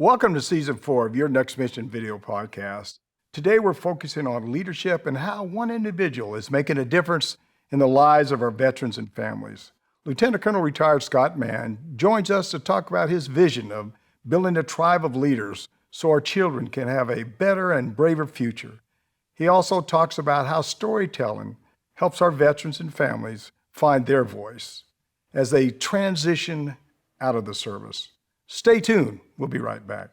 Welcome to Season 4 of your Next Mission video podcast. Today we're focusing on leadership and how one individual is making a difference in the lives of our veterans and families. Lieutenant Colonel retired Scott Mann joins us to talk about his vision of building a tribe of leaders so our children can have a better and braver future. He also talks about how storytelling helps our veterans and families find their voice as they transition out of the service. Stay tuned. We'll be right back.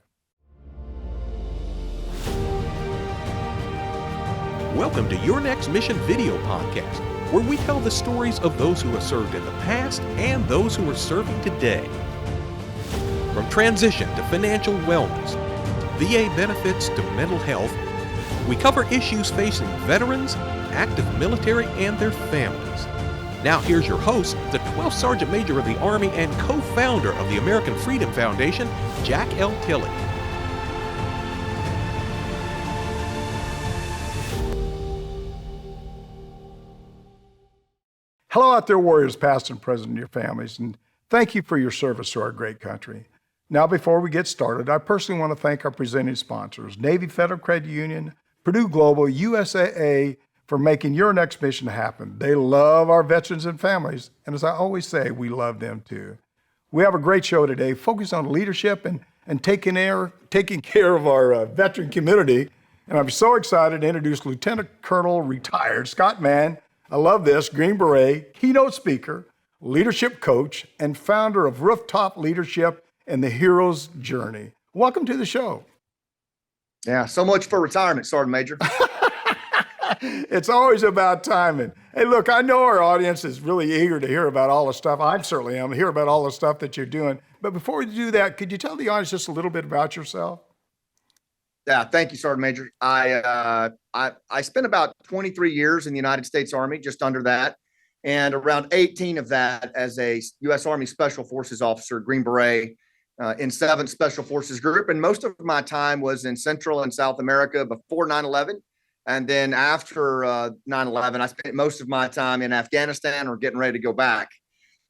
Welcome to Your Next Mission video podcast, where we tell the stories of those who have served in the past and those who are serving today. From transition to financial wellness, VA benefits to mental health, we cover issues facing veterans, active military, and their families. Now here's your host, the 12th Sergeant Major of the Army and co-founder of the American Freedom Foundation, Jack L. Tilley. Hello out there, warriors past and present, and your families, and thank you for your service to our great country. Now, before we get started, I personally want to thank our presenting sponsors, Navy Federal Credit Union, Purdue Global, USAA, for making your next mission happen. They love our veterans and families, and as I always say, we love them too. We have a great show today, focused on leadership and taking care of our veteran community, and I'm so excited to introduce Lieutenant Colonel retired Scott Mann. I love this, Green Beret, keynote speaker, leadership coach, and founder of Rooftop Leadership and the Hero's Journey. Welcome to the show. Yeah, so much for retirement, Sergeant Major. It's always about timing. Hey, look, I know our audience is really eager to hear about all the stuff. I certainly am, to hear about all the stuff that you're doing. But before we do that, could you tell the audience just a little bit about yourself? Yeah, thank you, Sergeant Major. I spent about 23 years in the United States Army, just under that, and around 18 of that as a U.S. Army Special Forces officer, Green Beret, in 7th Special Forces Group. And most of my time was in Central and South America before 9/11. And then after 9/11, I spent most of my time in Afghanistan or getting ready to go back,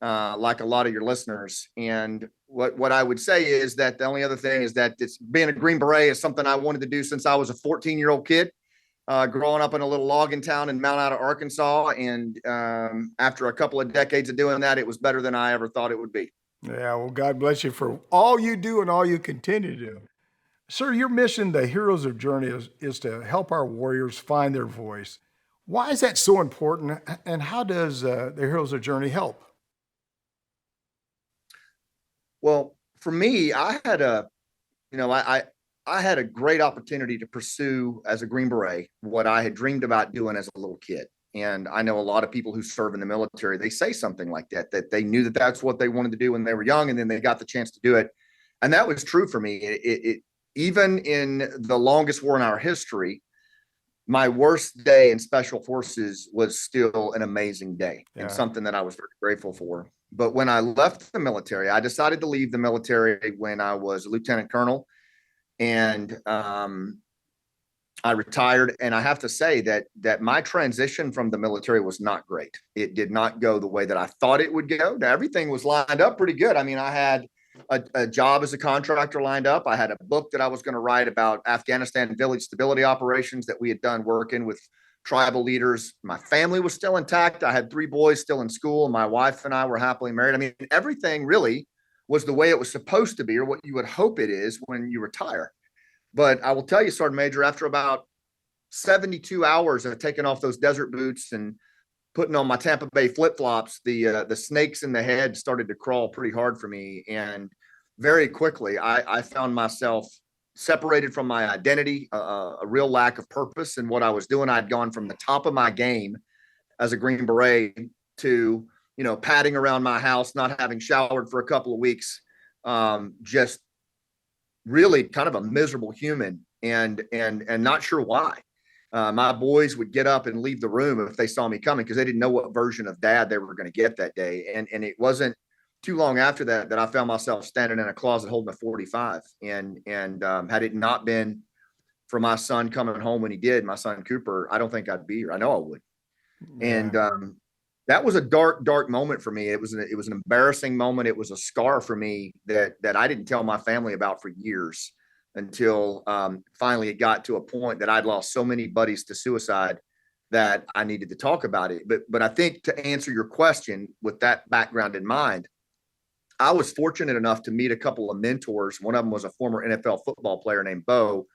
like a lot of your listeners. And what I would say is that the only other thing is that being a Green Beret is something I wanted to do since I was a 14-year-old kid, growing up in a little logging town in Mount Ida, Arkansas. And after a couple of decades of doing that, it was better than I ever thought it would be. Yeah, well, God bless you for all you do and all you continue to do. Sir, your mission, the Heroes of Journey, is to help our warriors find their voice. Why is that so important, and how does the Heroes of Journey help? Well, for me, I had a great opportunity to pursue as a Green Beret what I had dreamed about doing as a little kid. And I know a lot of people who serve in the military, they say something like that they knew that that's what they wanted to do when they were young, and then they got the chance to do it. And that was true for me. Even in the longest war in our history, my worst day in Special Forces was still an amazing day and something that I was very grateful for. But when I left the military, I decided to leave the military when I was a lieutenant colonel, and I retired. And I have to say that my transition from the military was not great. It did not go the way that I thought it would go. Now, everything was lined up pretty good. I mean, I had a job as a contractor lined up. I had a book that I was going to write about Afghanistan village stability operations that we had done working with tribal leaders. My family was still intact. I had 3 boys still in school. My wife and I were happily married. I mean, everything really was the way it was supposed to be, or what you would hope it is when you retire. But I will tell you, Sergeant Major, after about 72 hours of taking off those desert boots and putting on my Tampa Bay flip-flops, the snakes in the head started to crawl pretty hard for me. And very quickly, I found myself separated from my identity, a real lack of purpose in what I was doing. I'd gone from the top of my game as a Green Beret to, padding around my house, not having showered for a couple of weeks, just really kind of a miserable human, and not sure why. My boys would get up and leave the room if they saw me coming, because they didn't know what version of dad they were going to get that day. And it wasn't too long after that I found myself standing in a closet holding a 45. And had it not been for my son coming home when he did, my son Cooper, I don't think I'd be here. I know I would. Yeah. And that was a dark moment for me. It was an embarrassing moment. It was a scar for me that I didn't tell my family about for years until finally it got to a point that I'd lost so many buddies to suicide that I needed to talk about it. But I think, to answer your question with that background in mind, I was fortunate enough to meet a couple of mentors. One of them was a former NFL football player named Bo,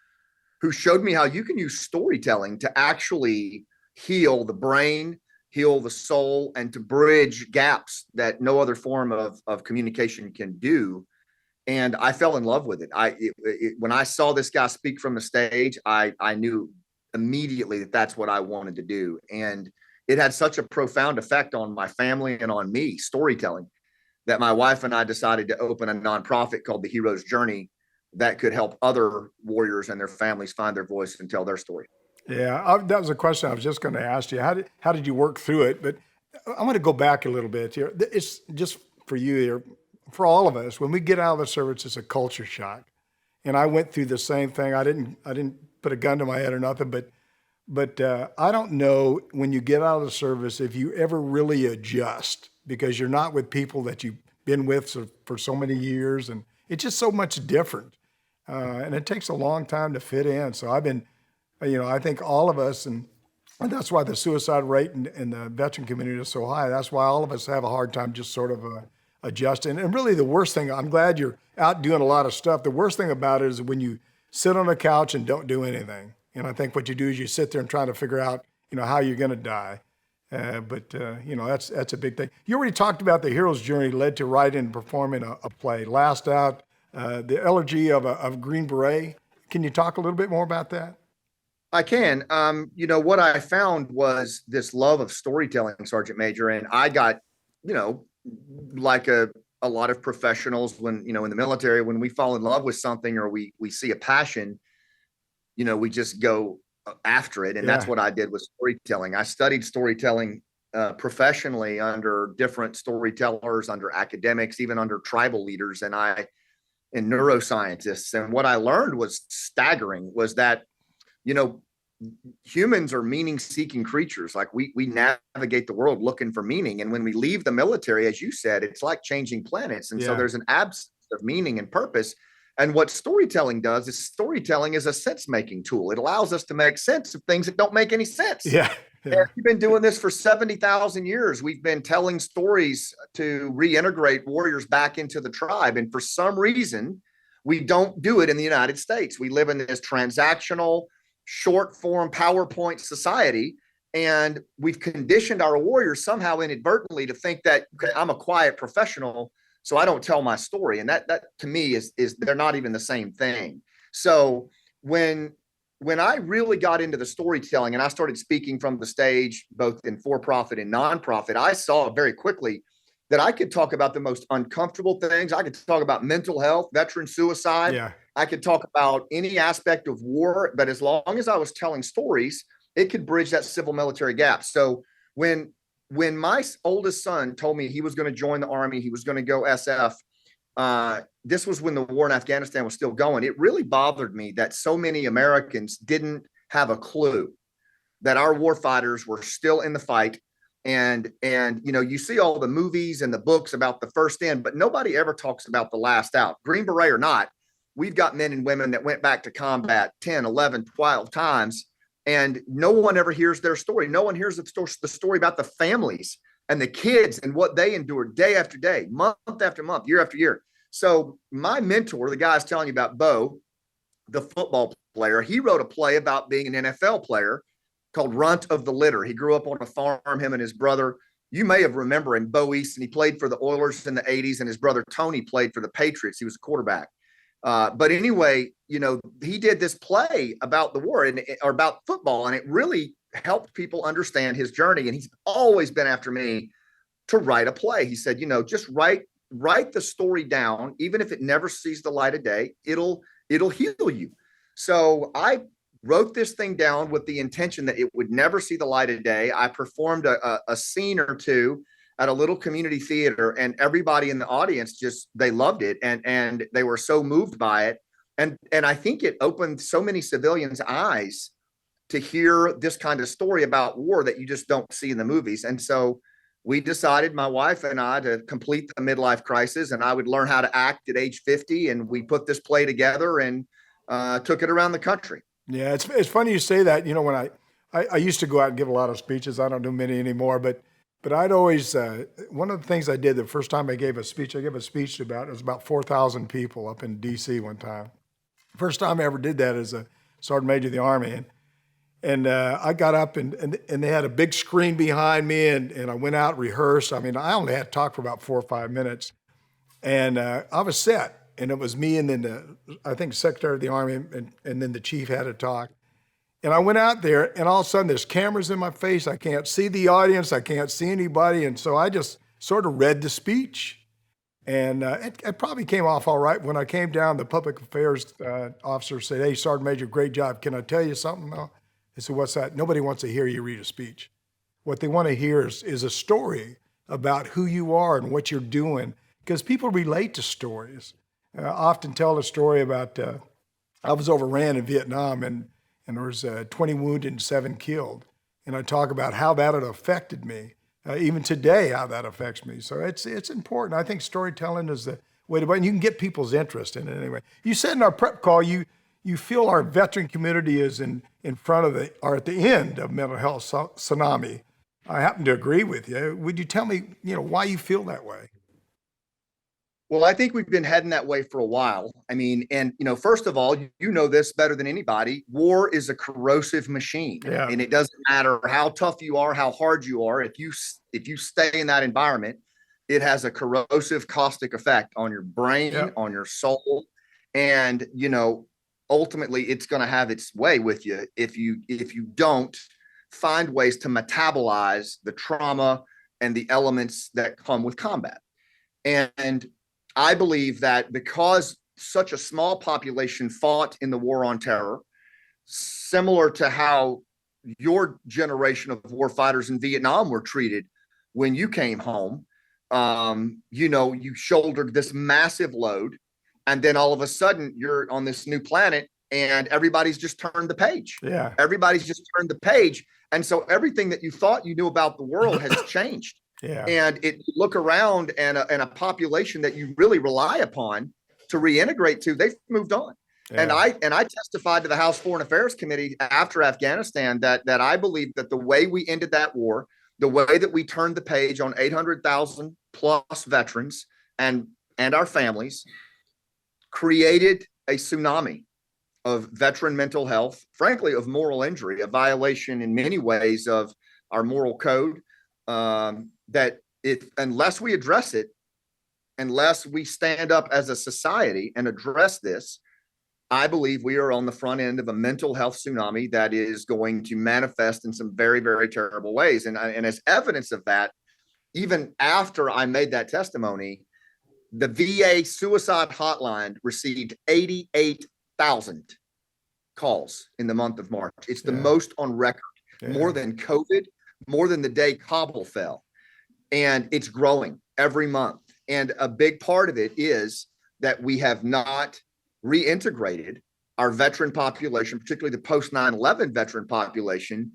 who showed me how you can use storytelling to actually heal the brain, heal the soul, and to bridge gaps that no other form of communication can do. And I fell in love with it. When I saw this guy speak from the stage, I knew immediately that that's what I wanted to do. And it had such a profound effect on my family and on me, storytelling, that my wife and I decided to open a nonprofit called The Hero's Journey that could help other warriors and their families find their voice and tell their story. Yeah, that was a question I was just going to ask you. How did you work through it? But I want to go back a little bit here. It's just for you here, for all of us. When we get out of the service, it's a culture shock, and I went through the same thing. I didn't put a gun to my head or nothing, but I don't know when you get out of the service if you ever really adjust, because you're not with people that you've been with for so many years, and it's just so much different, and it takes a long time to fit in. So I've been. I think all of us, and that's why the suicide rate in the veteran community is so high. That's why all of us have a hard time just sort of adjusting. And really the worst thing, I'm glad you're out doing a lot of stuff. The worst thing about it is when you sit on a couch and don't do anything. And I think what you do is you sit there and try to figure out, how you're going to die. But that's a big thing. You already talked about the hero's journey led to writing and performing a play. Last Out, the Elegy of Green Beret. Can you talk a little bit more about that? I can. What I found was this love of storytelling, Sergeant Major, and I got, like a lot of professionals when, in the military, when we fall in love with something or we see a passion, we just go after it. And that's what I did with storytelling. I studied storytelling professionally under different storytellers, under academics, even under tribal leaders, and neuroscientists. And what I learned was staggering, was that humans are meaning-seeking creatures. Like we navigate the world looking for meaning. And when we leave the military, as you said, it's like changing planets. And so there's an absence of meaning and purpose. And what storytelling does is storytelling is a sense-making tool. It allows us to make sense of things that don't make any sense. Yeah. And we've been doing this for 70,000 years. We've been telling stories to reintegrate warriors back into the tribe. And for some reason, we don't do it in the United States. We live in this transactional, short form PowerPoint society, and we've conditioned our warriors somehow inadvertently to think that, okay, I'm a quiet professional, so I don't tell my story. And that to me is they're not even the same thing. So when I really got into the storytelling and I started speaking from the stage, both in for-profit and nonprofit, I saw very quickly that I could talk about the most uncomfortable things. I could talk about mental health, veteran suicide. Yeah. I could talk about any aspect of war, but as long as I was telling stories, it could bridge that civil military gap. So when my oldest son told me he was going to join the Army, he was going to go SF, this was when the war in Afghanistan was still going. It really bothered me that so many Americans didn't have a clue that our war fighters were still in the fight. And you see all the movies and the books about the first in, but nobody ever talks about the last out. Green Beret or not, we've got men and women that went back to combat 10, 11, 12 times, and no one ever hears their story. No one hears the story about the families and the kids and what they endured day after day, month after month, year after year. So my mentor, the guy I was telling you about, Bo, the football player, he wrote a play about being an NFL player called Runt of the Litter. He grew up on a farm, him and his brother. You may have remembered him, Bo Easton. He played for the Oilers in the 80s, and his brother Tony played for the Patriots. He was a quarterback. But anyway, he did this play about the war or about football, and it really helped people understand his journey. And he's always been after me to write a play. He said, just write the story down, even if it never sees the light of day, it'll heal you. So I wrote this thing down with the intention that it would never see the light of day. I performed a scene or two at a little community theater, and everybody in the audience they loved it, and they were so moved by it. And I think it opened so many civilians' eyes to hear this kind of story about war that you just don't see in the movies. And so we decided, my wife and I, to complete the midlife crisis, and I would learn how to act at age 50. And we put this play together and took it around the country. Yeah, it's funny you say that. You know, when I used to go out and give a lot of speeches. I don't do many anymore, but I'd always, one of the things I did the first time I gave a speech, I gave a speech to it was about 4,000 people up in DC one time. First time I ever did that as a sergeant major of the Army. And I got up and they had a big screen behind me and I went out, rehearsed. I mean, I only had to talk for about 4 or 5 minutes. And I was set. And it was me and then I think Secretary of the Army and then the chief had a talk. And I went out there and all of a sudden there's cameras in my face. I can't see the audience. I can't see anybody. And so I just sort of read the speech. And it probably came off all right. When I came down, the public affairs officer said, "Hey, Sergeant Major, great job. Can I tell you something though?" I said, "What's that?" Nobody wants to hear you read a speech. What they want to hear is a story about who you are and what you're doing, because people relate to stories. I often tell a story about I was overran in Vietnam and there was 20 wounded and 7 killed. And I talk about how that had affected me, even today, how that affects me. So it's important. I think storytelling is the way to, and you can get people's interest in it anyway. You said in our prep call, you feel our veteran community is in front of or at the end of mental health tsunami. I happen to agree with you. Would you tell me, why you feel that way? Well, I think we've been heading that way for a while. I mean, and first of all, you know this better than anybody. War is a corrosive machine, and it doesn't matter how tough you are, how hard you are. If you stay in that environment, it has a corrosive, caustic effect on your brain, on your soul, and ultimately, it's going to have its way with you if you don't find ways to metabolize the trauma and the elements that come with combat. And I believe that because such a small population fought in the war on terror, similar to how your generation of war fighters in Vietnam were treated when you came home, you shouldered this massive load, and then all of a sudden you're on this new planet and everybody's just turned the page. Yeah. Everybody's just turned the page. And so everything that you thought you knew about the world has changed. Yeah. And you look around and a population that you really rely upon to reintegrate to, they've moved on. Yeah. And I testified to the House Foreign Affairs Committee after Afghanistan that I believe that the way we ended that war, the way that we turned the page on 800,000 plus veterans and our families, created a tsunami of veteran mental health, frankly, of moral injury, a violation in many ways of our moral code. That unless we address it, unless we stand up as a society and address this, I believe we are on the front end of a mental health tsunami that is going to manifest in some very, very terrible ways. And as evidence of that, even after I made that testimony, the VA suicide hotline received 88,000 calls in the month of March. It's the most on record, more than COVID, more than the day Kabul fell. And it's growing every month. And a big part of it is that we have not reintegrated our veteran population, particularly the post 9/11 veteran population,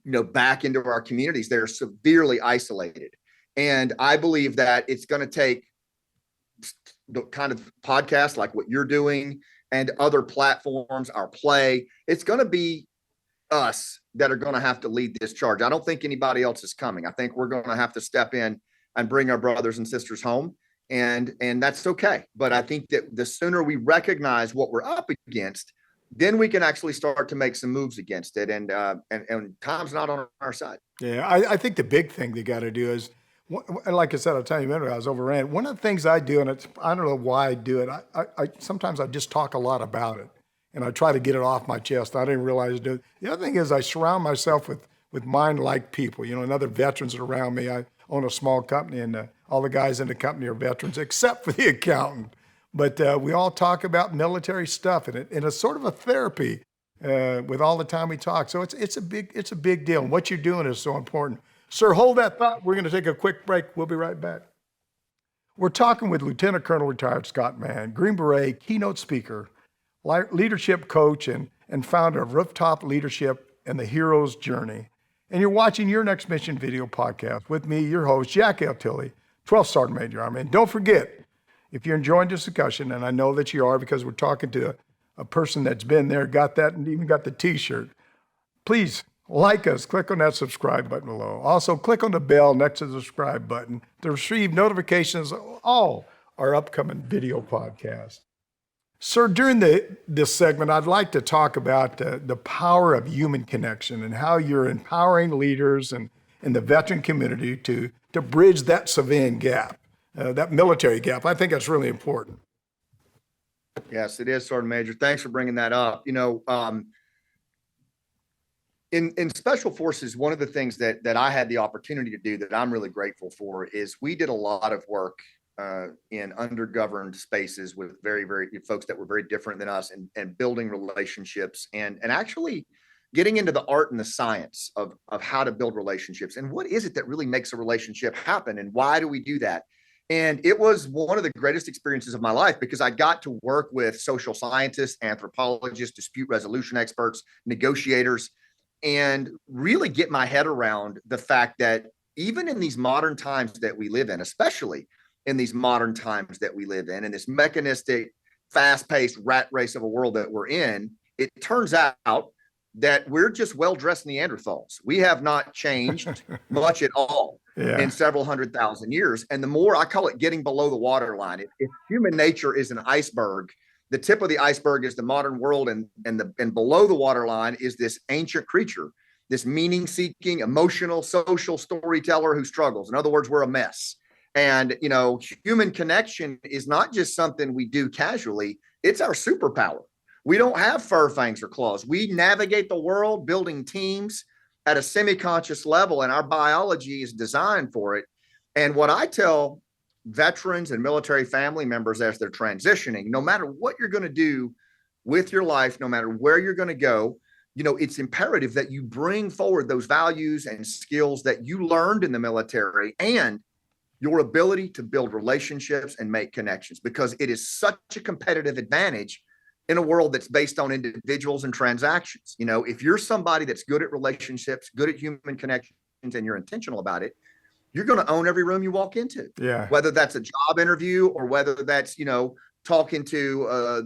back into our communities. They're severely isolated. And I believe that it's going to take the kind of podcasts like what you're doing and other platforms, our play. It's going to be us that are going to have to lead this charge. I don't think anybody else is coming. I think we're going to have to step in and bring our brothers and sisters home, and that's okay. But I think that the sooner we recognize what we're up against, then we can actually start to make some moves against it. And time's not on our side. Yeah, I think the big thing they got to do is, and like I said, I'll tell you, remember I was overran. One of the things I do, and I don't know why I do it. I sometimes I just talk a lot about it. And I try to get it off my chest. I didn't realize I do. The other thing is I surround myself with mind-like people, and other veterans are around me. I own a small company, and all the guys in the company are veterans, except for the accountant. But we all talk about military stuff, and it's sort of a therapy with all the time we talk. So it's a big deal. And what you're doing is so important. Sir, hold that thought. We're going to take a quick break. We'll be right back. We're talking with Lieutenant Colonel retired Scott Mann, Green Beret keynote speaker, leadership coach, and founder of Rooftop Leadership and the Hero's Journey. and you're watching Your Next Mission video podcast with me, your host, Jack L. Tilley, 12th Sergeant Major Army. And don't forget, if you're enjoying this discussion, and I know that you are because we're talking to a person that's been there, got that, and even got the t-shirt, please like us, click on that subscribe button below. Also, click on the bell next to the subscribe button to receive notifications of all our upcoming video podcasts. Sir, during this segment, I'd like to talk about the power of human connection and how you're empowering leaders and the veteran community to bridge that civilian gap, that military gap. I think that's really important. Yes, it is, Sergeant Major. Thanks for bringing that up. In Special Forces, one of the things that I had the opportunity to do that I'm really grateful for is we did a lot of work in undergoverned spaces with very, very folks that were very different than us, and building relationships and actually getting into the art and the science of how to build relationships and what is it that really makes a relationship happen and why do we do that. And it was one of the greatest experiences of my life because I got to work with social scientists, anthropologists, dispute resolution experts, negotiators, and really get my head around the fact that even in these modern times that we live in, especially in these modern times that we live in this mechanistic, fast-paced rat race of a world that we're in, it turns out that we're just well-dressed Neanderthals. We have not changed much at all in several 100,000 years. And the more, I call it getting below the waterline. If human nature is an iceberg, the tip of the iceberg is the modern world, and below the waterline is this ancient creature, this meaning-seeking, emotional, social storyteller who struggles. In other words, we're a mess. And, human connection is not just something we do casually. It's our superpower. We don't have fur, fangs, or claws. We navigate the world building teams at a semi-conscious level, and our biology is designed for it. And what I tell veterans and military family members as they're transitioning, no matter what you're going to do with your life, no matter where you're going to go, it's imperative that you bring forward those values and skills that you learned in the military and your ability to build relationships and make connections, because it is such a competitive advantage in a world that's based on individuals and transactions. If you're somebody that's good at relationships, good at human connections, and you're intentional about it, you're going to own every room you walk into. Yeah. Whether that's a job interview or whether that's, talking to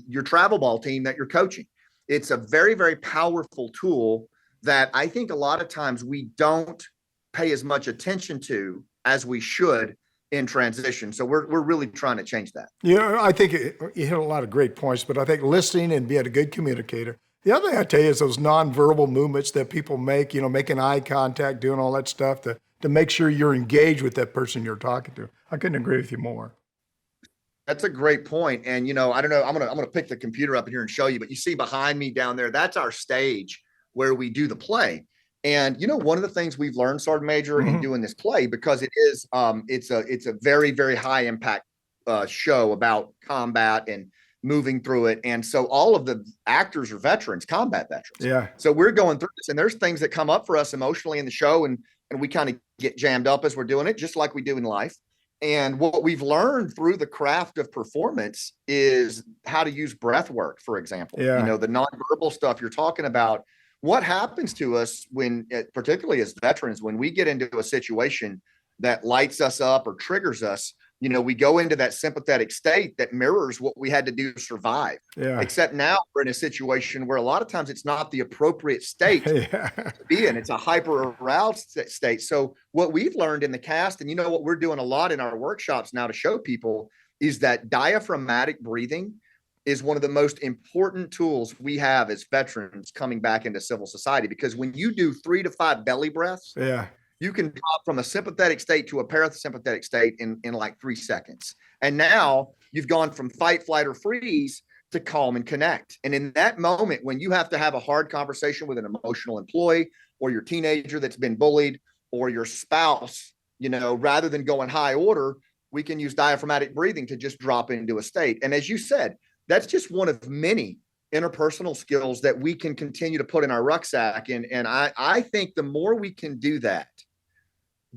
your travel ball team that you're coaching. It's a very, very powerful tool that I think a lot of times we don't pay as much attention to as we should in transition. So we're really trying to change that. I think you hit a lot of great points, but I think listening and being a good communicator. The other thing I tell you is those nonverbal movements that people make, making eye contact, doing all that stuff to make sure you're engaged with that person you're talking to. I couldn't agree with you more. That's a great point. And, I don't know, I'm going to pick the computer up here and show you, but you see behind me down there, that's our stage where we do the play. And, one of the things we've learned, Sergeant Major, in doing this play, because it is, it's a very, very high impact show about combat and moving through it. And so all of the actors are veterans, combat veterans. Yeah. So we're going through this, and there's things that come up for us emotionally in the show, and we kind of get jammed up as we're doing it, just like we do in life. And what we've learned through the craft of performance is how to use breath work, for example. Yeah. The nonverbal stuff you're talking about. What happens to us when, particularly as veterans, when we get into a situation that lights us up or triggers us, we go into that sympathetic state that mirrors what we had to do to survive. Yeah. Except now we're in a situation where a lot of times it's not the appropriate state to be in. It's a hyper aroused state. So what we've learned in the cast, and what we're doing a lot in our workshops now to show people, is that diaphragmatic breathing is one of the most important tools we have as veterans coming back into civil society. Because when you do 3 to 5 belly breaths, you can drop from a sympathetic state to a parasympathetic state in like 3 seconds. And now you've gone from fight, flight, or freeze to calm and connect. And in that moment, when you have to have a hard conversation with an emotional employee or your teenager that's been bullied or your spouse, rather than go in high order, we can use diaphragmatic breathing to just drop into a state. And as you said, that's just one of many interpersonal skills that we can continue to put in our rucksack. And I think the more we can do that,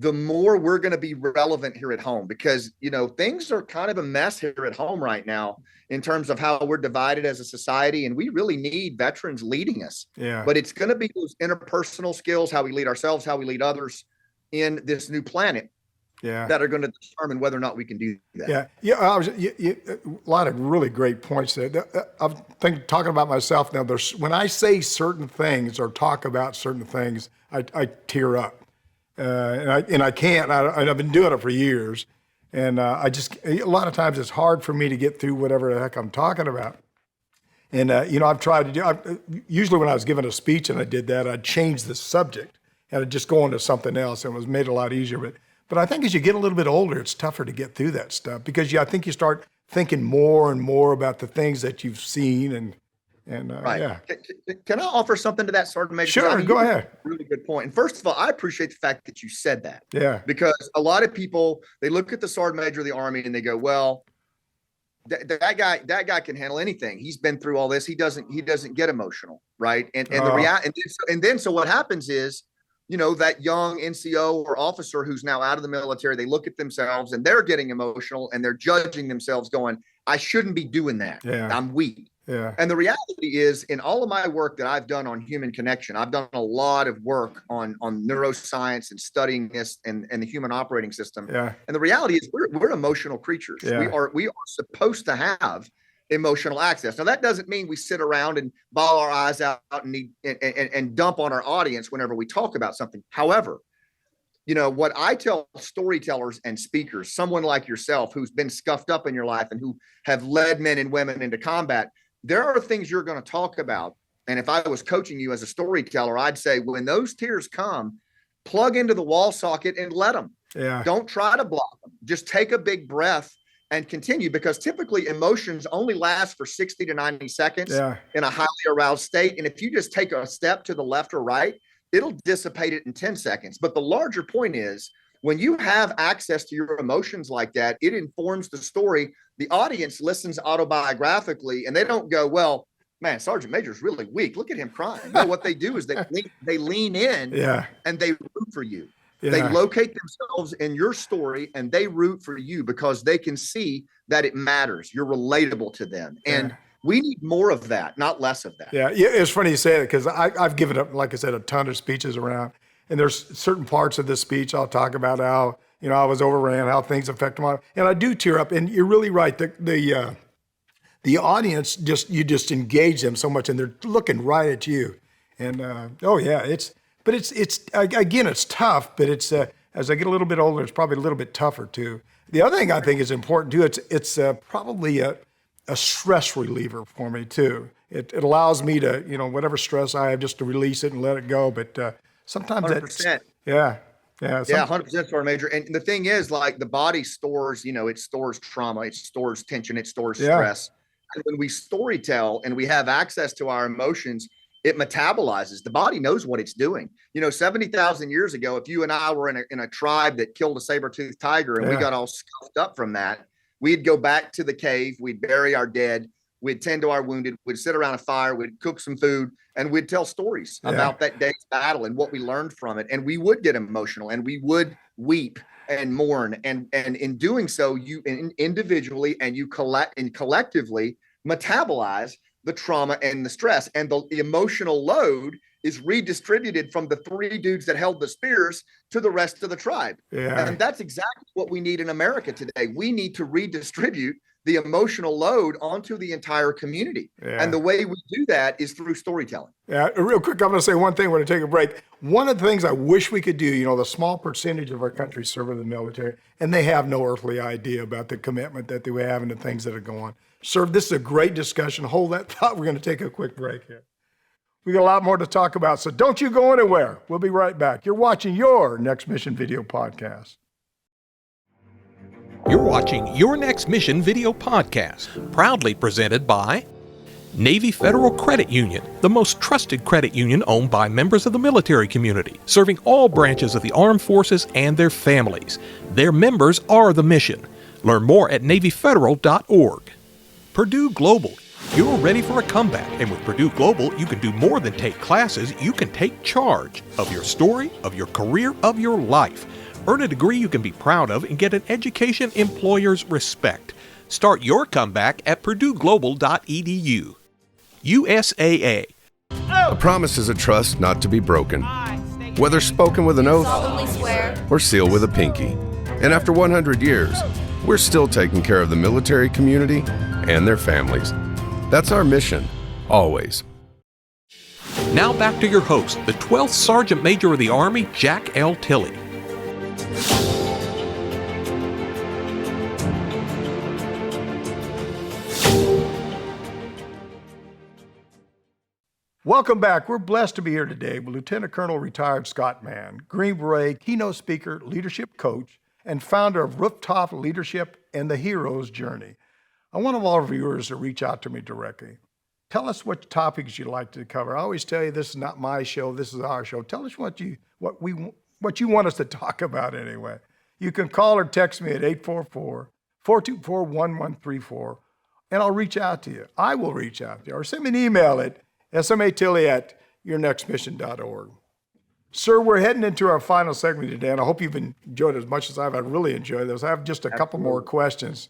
the more we're going to be relevant here at home, because, things are kind of a mess here at home right now in terms of how we're divided as a society. And we really need veterans leading us. Yeah. But it's going to be those interpersonal skills, how we lead ourselves, how we lead others in this new planet, that are going to determine whether or not we can do that. A lot of really great points there. I'm talking about myself now. When I say certain things or talk about certain things, I tear up. And I can't. I've been doing it for years, and a lot of times it's hard for me to get through whatever the heck I'm talking about. And I've tried to do. Usually, when I was giving a speech and I did that, I'd change the subject and I'd just go into something else, and it was made it a lot easier. But I think as you get a little bit older, it's tougher to get through that stuff because I think you start thinking more and more about the things that you've seen and. Right. Yeah. Can I offer something to that, Sergeant Major? Sure, go ahead. Really good point. And first of all, I appreciate the fact that you said that. Yeah. Because a lot of people, they look at the Sergeant Major of the Army and they go, well, that guy can handle anything. He's been through all this. He doesn't get emotional, right? And so what happens is, that young NCO or officer who's now out of the military, they look at themselves and they're getting emotional and they're judging themselves, going, I shouldn't be doing that. Yeah. I'm weak. Yeah. And the reality is, in all of my work that I've done on human connection, I've done a lot of work on neuroscience and studying this and the human operating system. Yeah. And the reality is we're emotional creatures. Yeah. We are supposed to have emotional access. Now, that doesn't mean we sit around and bawl our eyes out and dump on our audience whenever we talk about something. However, what I tell storytellers and speakers, someone like yourself who's been scuffed up in your life and who have led men and women into combat, there are things you're going to talk about. And if I was coaching you as a storyteller, I'd say, when those tears come, plug into the wall socket and let them. Yeah. Don't try to block them. Just take a big breath and continue, because typically emotions only last for 60 to 90 seconds in a highly aroused state. And if you just take a step to the left or right, it'll dissipate it in 10 seconds. But the larger point is, when you have access to your emotions like that, it informs the story. The audience listens autobiographically, and they don't go, well, man, Sergeant Major's really weak. Look at him crying. No, what they do is they lean in and they root for you. Yeah. They locate themselves in your story and they root for you because they can see that it matters. You're relatable to them. And we need more of that, not less of that. Yeah, it's funny you say that because I've given up, like I said, a ton of speeches around. And there's certain parts of this speech I'll talk about how, I was overran, how things affect my, and I do tear up. And you're really right. The audience you just engage them so much, and they're looking right at you. And it's tough. But it's as I get a little bit older, it's probably a little bit tougher too. The other thing I think is important too. It's probably a stress reliever for me too. It allows me to whatever stress I have just to release it and let it go. But sometimes 100%. Yeah, 100%, Sergeant Major. And the thing is, like, the body stores, it stores trauma, it stores tension, it stores stress. And when we storytell and we have access to our emotions, it metabolizes. The body knows what it's doing. 70,000 years ago, if you and I were in a tribe that killed a saber-toothed tiger and we got all scuffed up from that, we'd go back to the cave, we'd bury our dead, we'd tend to our wounded, we'd sit around a fire, we'd cook some food, and we'd tell stories about that day's battle and what we learned from it. And we would get emotional and we would weep and mourn. And in doing so, you individually and you collectively metabolize the trauma and the stress. And the emotional load is redistributed from the 3 dudes that held the spears to the rest of the tribe. Yeah. And that's exactly what we need in America today. We need to redistribute the emotional load onto the entire community. Yeah. And the way we do that is through storytelling. Yeah, real quick, I'm going to say one thing when I take a break. One of the things I wish we could do, the small percentage of our country serve in the military, and they have no earthly idea about the commitment that they have and the things that are going on. Sir, this is a great discussion. Hold that thought. We're going to take a quick break here. We got a lot more to talk about, so don't you go anywhere. We'll be right back. You're watching your Next Mission Video Podcast. You're watching Your Next Mission Video Podcast, proudly presented by Navy Federal Credit Union, the most trusted credit union owned by members of the military community, serving all branches of the armed forces and their families. Their members are the mission. Learn more at NavyFederal.org. Purdue Global. You're ready for a comeback, and with Purdue Global, you can do more than take classes. You can take charge of your story, of your career, of your life. Earn a degree you can be proud of and get an education employers respect. Start your comeback at purdueglobal.edu. USAA. A promise is a trust not to be broken, whether spoken with an oath solemnly swear or sealed with a pinky. And after 100 years, we're still taking care of the military community and their families. That's our mission, always. Now back to your host, the 12th Sergeant Major of the Army, Jack L. Tilley. Welcome back. We're blessed to be here today with Lieutenant Colonel retired Scott Mann, Green Beret, keynote speaker, leadership coach, and founder of Rooftop Leadership and the Hero's Journey. I want all our viewers to reach out to me directly. Tell us what topics you'd like to cover. I always tell you this is not my show, this is our show. Tell us what you want us to talk about anyway. You can call or text me at 844-424-1134, and I'll reach out to you. I will reach out to you. Or send me an email at smatilley@yournextmission.org. Sir, we're heading into our final segment today, and I hope you've enjoyed it as much as I've really enjoyed this. I have just a couple more questions.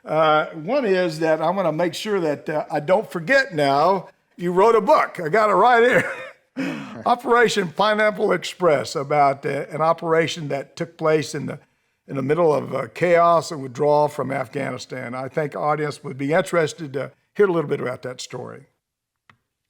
One is that I want to make sure that I don't forget now, you wrote a book. I got it right here. Operation Pineapple Express, about an operation that took place in the middle of chaos and withdrawal from Afghanistan. I think our audience would be interested to hear a little bit about that story.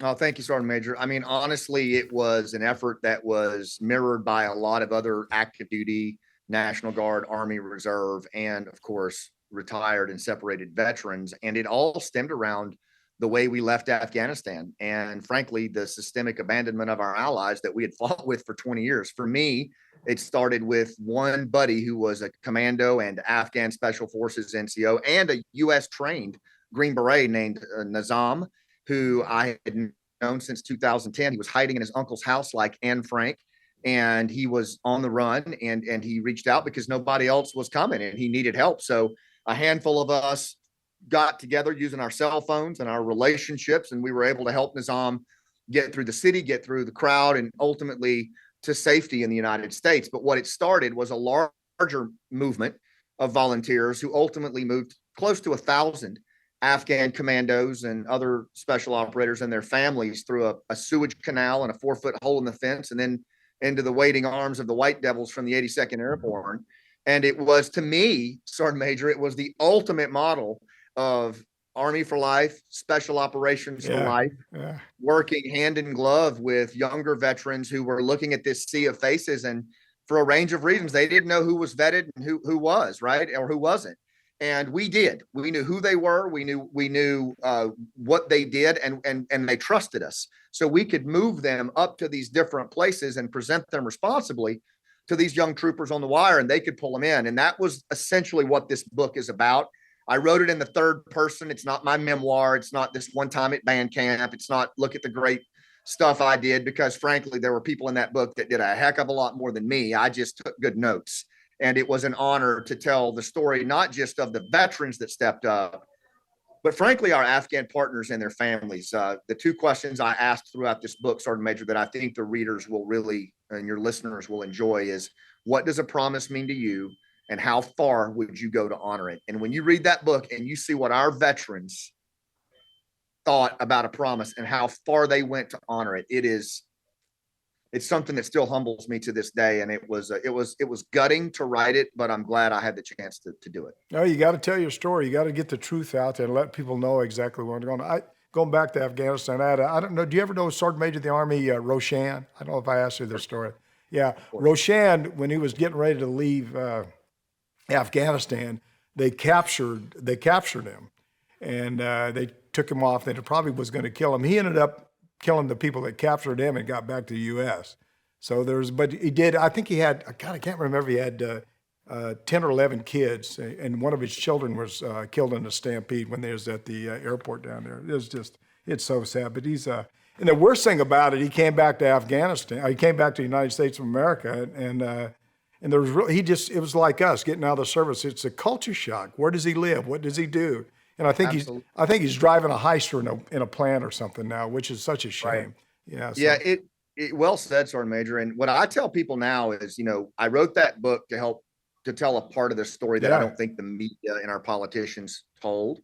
Oh, thank you, Sergeant Major. I mean, honestly, it was an effort that was mirrored by a lot of other active duty, National Guard, Army Reserve, and of course, retired and separated veterans. And it all stemmed around the way we left Afghanistan. And frankly, the systemic abandonment of our allies that we had fought with for 20 years. For me, it started with one buddy who was a commando and Afghan Special Forces NCO and a U.S. trained Green Beret named Nizam, who I had known since 2010. He was hiding in his uncle's house like Anne Frank, and he was on the run, and he reached out because nobody else was coming and he needed help. So a handful of us got together using our cell phones and our relationships, and we were able to help Nizam get through the city, get through the crowd, and ultimately to safety in the United States. But what it started was a larger movement of volunteers who ultimately moved close to 1,000 Afghan commandos and other special operators and their families through a sewage canal and a 4-foot hole in the fence, and then into the waiting arms of the White Devils from the 82nd Airborne. And it was, to me, Sergeant Major, it was the ultimate model of Army for life, special operations for life, working hand in glove with younger veterans who were looking at this sea of faces. And for a range of reasons, they didn't know who was vetted and who was, right, or who wasn't. And we did. We knew who they were. We knew what they did, and they trusted us. So we could move them up to these different places and present them responsibly to these young troopers on the wire, and they could pull them in. And that was essentially what this book is about. I wrote it in the third person. It's not my memoir. It's not this one time at band camp. It's not look at the great stuff I did, because frankly, there were people in that book that did a heck of a lot more than me. I just took good notes. And it was an honor to tell the story, not just of the veterans that stepped up, but frankly, our Afghan partners and their families. The two questions I asked throughout this book, Sergeant Major, that I think the readers will really, and your listeners will enjoy, is what does a promise mean to you, and how far would you go to honor it? And when you read that book and you see what our veterans thought about a promise and how far they went to honor it, it's something that still humbles me to this day. And it was gutting to write it, but I'm glad I had the chance to do it. No, you got to tell your story. You got to get the truth out there and let people know exactly what's going on. Going back to Afghanistan, I don't know, do you ever know Sergeant Major of the Army, Roshan? I don't know if I asked you this story. Yeah, Roshan, when he was getting ready to leave Afghanistan, they captured him, and they took him off. And it probably was going to kill him. He ended up killing the people that captured him and got back to the U.S. So but he did, I think he had, God, I can't remember, he had 10 or 11 kids, and one of his children was killed in a stampede when they was at the airport down there. It's so sad. But he's, and the worst thing about it, he came back to Afghanistan, he came back to the United States of America, and there was really, it was like us getting out of the service. It's a culture shock. Where does he live? What does he do? And I think he's driving a heister in a plant or something now, which is such a shame. Right. Yeah. So. Yeah. Well said, Sergeant Major. And what I tell people now is, I wrote that book to help to tell a part of the story that I don't think the media and our politicians told.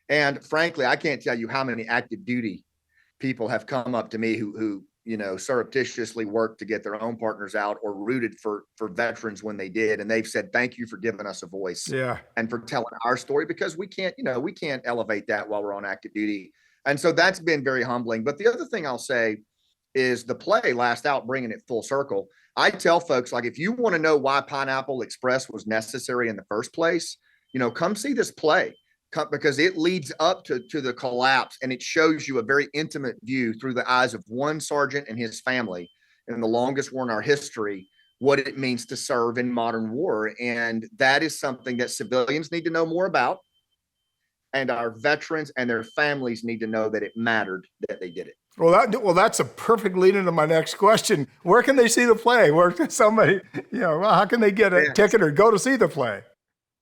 And frankly, I can't tell you how many active duty people have come up to me who surreptitiously worked to get their own partners out or rooted for veterans when they did. And they've said, thank you for giving us a voice and for telling our story, because we can't elevate that while we're on active duty. And so that's been very humbling. But the other thing I'll say is the play Last Out, bringing it full circle. I tell folks, like, if you want to know why Pineapple Express was necessary in the first place, come see this play, because it leads up to the collapse, and it shows you a very intimate view through the eyes of one sergeant and his family in the longest war in our history, what it means to serve in modern war. And that is something that civilians need to know more about. And our veterans and their families need to know that it mattered that they did it. Well, that's a perfect lead into my next question. Where can they see the play? Where can somebody, how can they get a ticket or go to see the play?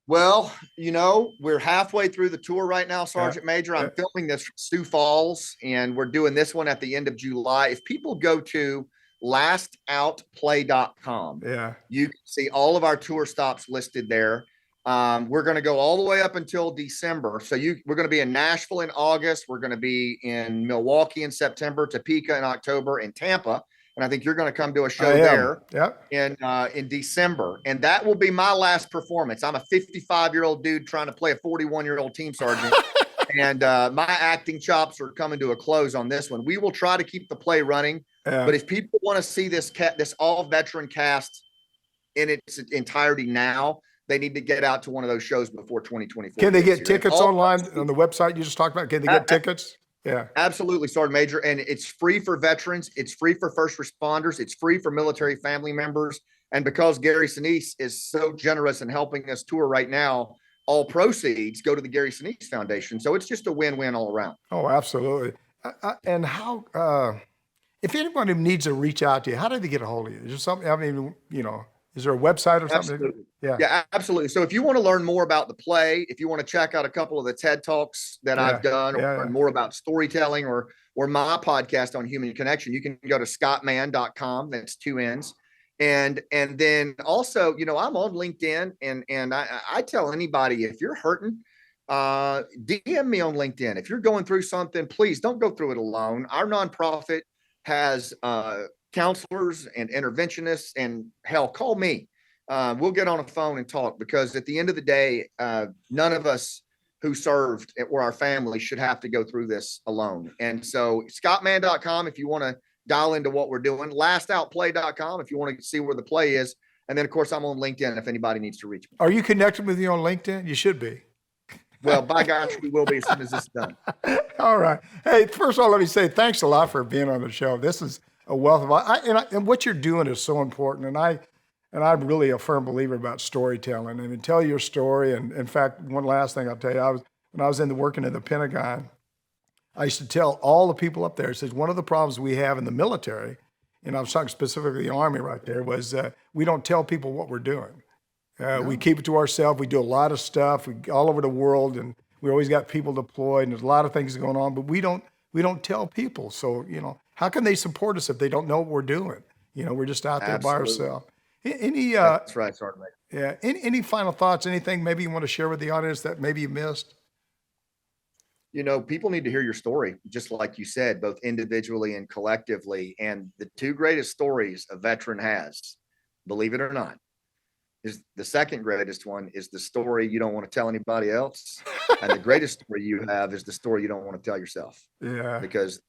Well, we're halfway through the tour right now, Sergeant Major. I'm filming this from Sioux Falls, and we're doing this one at the end of July. If people go to lastoutplay.com, you can see all of our tour stops listed there. We're going to go all the way up until December. So we're going to be in Nashville in August. We're going to be in Milwaukee in September, Topeka in October, and Tampa. And I think you're going to come to a show there in December. And that will be my last performance. I'm a 55-year-old dude trying to play a 41-year-old team sergeant. And my acting chops are coming to a close on this one. We will try to keep the play running. But if people want to see this all-veteran cast in its entirety now, they need to get out to one of those shows before 2024. Can they get tickets online on the website you just talked about? Can they get tickets? Yeah, absolutely, Sergeant Major. And it's free for veterans. It's free for first responders. It's free for military family members. And because Gary Sinise is so generous in helping us tour right now, all proceeds go to the Gary Sinise Foundation. So it's just a win-win all around. Oh, absolutely. And how, if anyone needs to reach out to you, how do they get a hold of you? Is there something, is there a website or something? Absolutely. Yeah, absolutely. So if you want to learn more about the play, if you want to check out a couple of the TED Talks that I've done, or learn more about storytelling, or my podcast on human connection, you can go to scottmann.com. That's 2 N's. And then also, I'm on LinkedIn, and I tell anybody, if you're hurting, DM me on LinkedIn. If you're going through something, please don't go through it alone. Our nonprofit has counselors and interventionists, and hell, call me. We'll get on a phone and talk, because at the end of the day, none of us who served or our family should have to go through this alone. And so scottmann.com, if you want to dial into what we're doing, lastoutplay.com, if you want to see where the play is. And then of course I'm on LinkedIn if anybody needs to reach me. Are you connected with you on LinkedIn? You should be. Well, by gosh, we will be as soon as this is done. All right. Hey, first of all, let me say thanks a lot for being on the show. This is a wealth of, and what you're doing is so important. And I'm really a firm believer about storytelling. I mean, tell your story. And in fact, one last thing I'll tell you, when I was working in the Pentagon, I used to tell all the people up there, it says, one of the problems we have in the military, and I was talking specifically the Army right there, was we don't tell people what we're doing. We keep it to ourselves. We do a lot of stuff all over the world, and we always got people deployed, and there's a lot of things going on, but we don't tell people. So, how can they support us if they don't know what we're doing? We're just out there by ourselves. That's right, Sergeant Major. Yeah. Any final thoughts? Anything maybe you want to share with the audience that maybe you missed? People need to hear your story, just like you said, both individually and collectively. And the 2 greatest stories a veteran has, believe it or not, is the second greatest one is the story you don't want to tell anybody else. And the greatest story you have is the story you don't want to tell yourself. Yeah. Because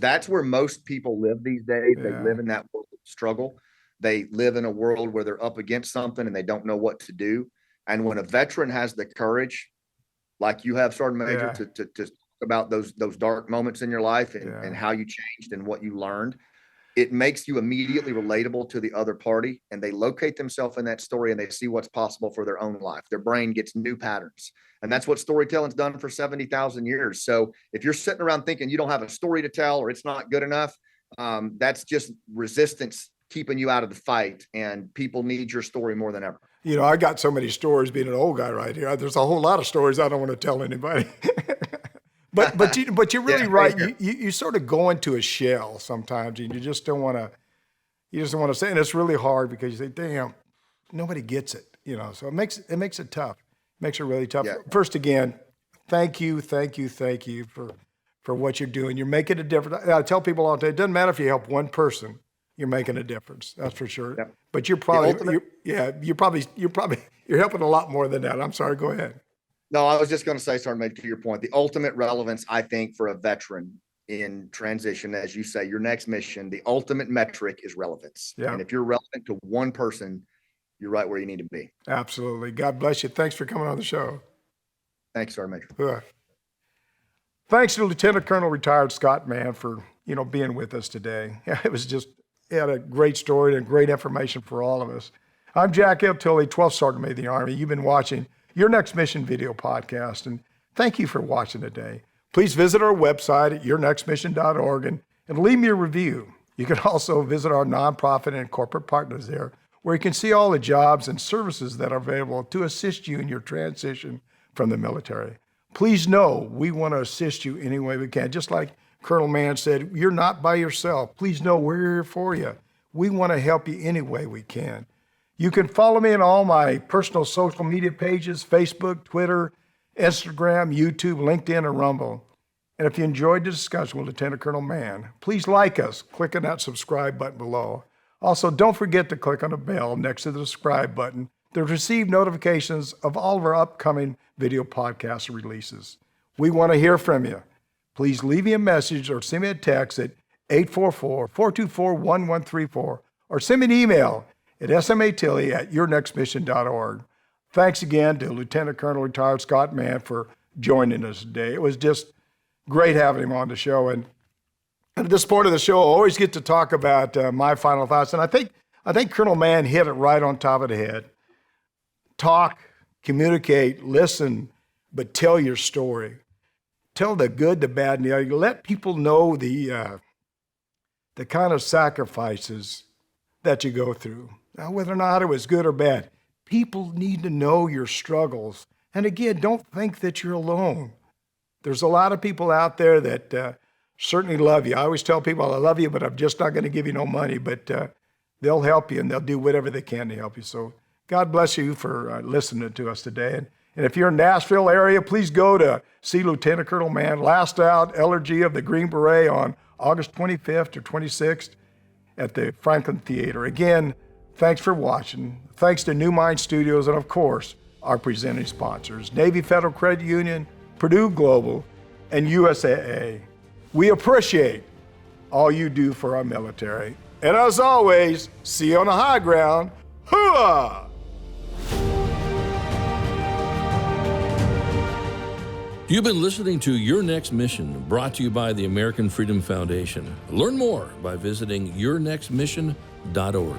that's where most people live these days. They live in that world of struggle. They live in a world where they're up against something and they don't know what to do. And when a veteran has the courage, like you have, Sergeant Major, to talk about those dark moments in your life and how you changed and what you learned, it makes you immediately relatable to the other party, and they locate themselves in that story and they see what's possible for their own life. Their brain gets new patterns. And that's what storytelling's done for 70,000 years. So if you're sitting around thinking you don't have a story to tell or it's not good enough, that's just resistance keeping you out of the fight, and people need your story more than ever. I got so many stories being an old guy right here. There's a whole lot of stories I don't want to tell anybody. You're really Yeah, right. yeah. You sort of go into a shell sometimes, and you just don't want to say, and it's really hard because you say, damn, nobody gets it, so it makes it tough. It makes it really tough. Yeah. First, again, thank you for what you're doing. You're making a difference. I tell people all the time, it doesn't matter if you help one person, you're making a difference. That's for sure. Yep. But you're helping a lot more than that. I'm sorry. Go ahead. No, I was just going to say, sorry, to your point, the ultimate relevance, I think, for a veteran in transition, as you say, your next mission, the ultimate metric is relevance. Yeah. And if you're relevant to one person, you're right where you need to be. Absolutely. God bless you. Thanks for coming on the show. Thanks, Sergeant Major. Thanks to Lieutenant Colonel retired Scott Mann for, being with us today. He had a great story and great information for all of us. I'm Jack L. Tilley, 12th Sergeant Major of the Army. You've been watching Your Next Mission video podcast, and thank you for watching today. Please visit our website at yournextmission.org and leave me a review. You can also visit our nonprofit and corporate partners there, where you can see all the jobs and services that are available to assist you in your transition from the military. Please know we want to assist you any way we can. Just like Colonel Mann said, you're not by yourself. Please know we're here for you. We want to help you any way we can. You can follow me on all my personal social media pages, Facebook, Twitter, Instagram, YouTube, LinkedIn, and Rumble. And if you enjoyed the discussion with Lieutenant Colonel Mann, please like us. Click on that subscribe button below. Also, don't forget to click on the bell next to the subscribe button to receive notifications of all of our upcoming video podcast releases. We want to hear from you. Please leave me a message or send me a text at 844-424-1134 or send me an email at smatilley@yournextmission.org. Thanks again to Lieutenant Colonel retired Scott Mann for joining us today. It was just great having him on the show. And at this point of the show, I always get to talk about my final thoughts. And I think Colonel Mann hit it right on top of the head. Talk, communicate, listen, but tell your story. Tell the good, the bad, and the ugly. Let people know the kind of sacrifices that you go through. Now, whether or not it was good or bad, people need to know your struggles. And again, don't think that you're alone. There's a lot of people out there that certainly love you. I always tell people, I love you, but I'm just not going to give you no money. But they'll help you, and they'll do whatever they can to help you. So God bless you for listening to us today. And if you're in Nashville area, please go to see Lieutenant Colonel Mann, last out, Elegy of the Green Beret on August 25th or 26th at the Franklin Theater. Again, thanks for watching. Thanks to New Mind Studios and, of course, our presenting sponsors, Navy Federal Credit Union, Purdue Global, and USAA. We appreciate all you do for our military. And as always, see you on the high ground. Hooah! You've been listening to Your Next Mission, brought to you by the American Freedom Foundation. Learn more by visiting yournextmission.org.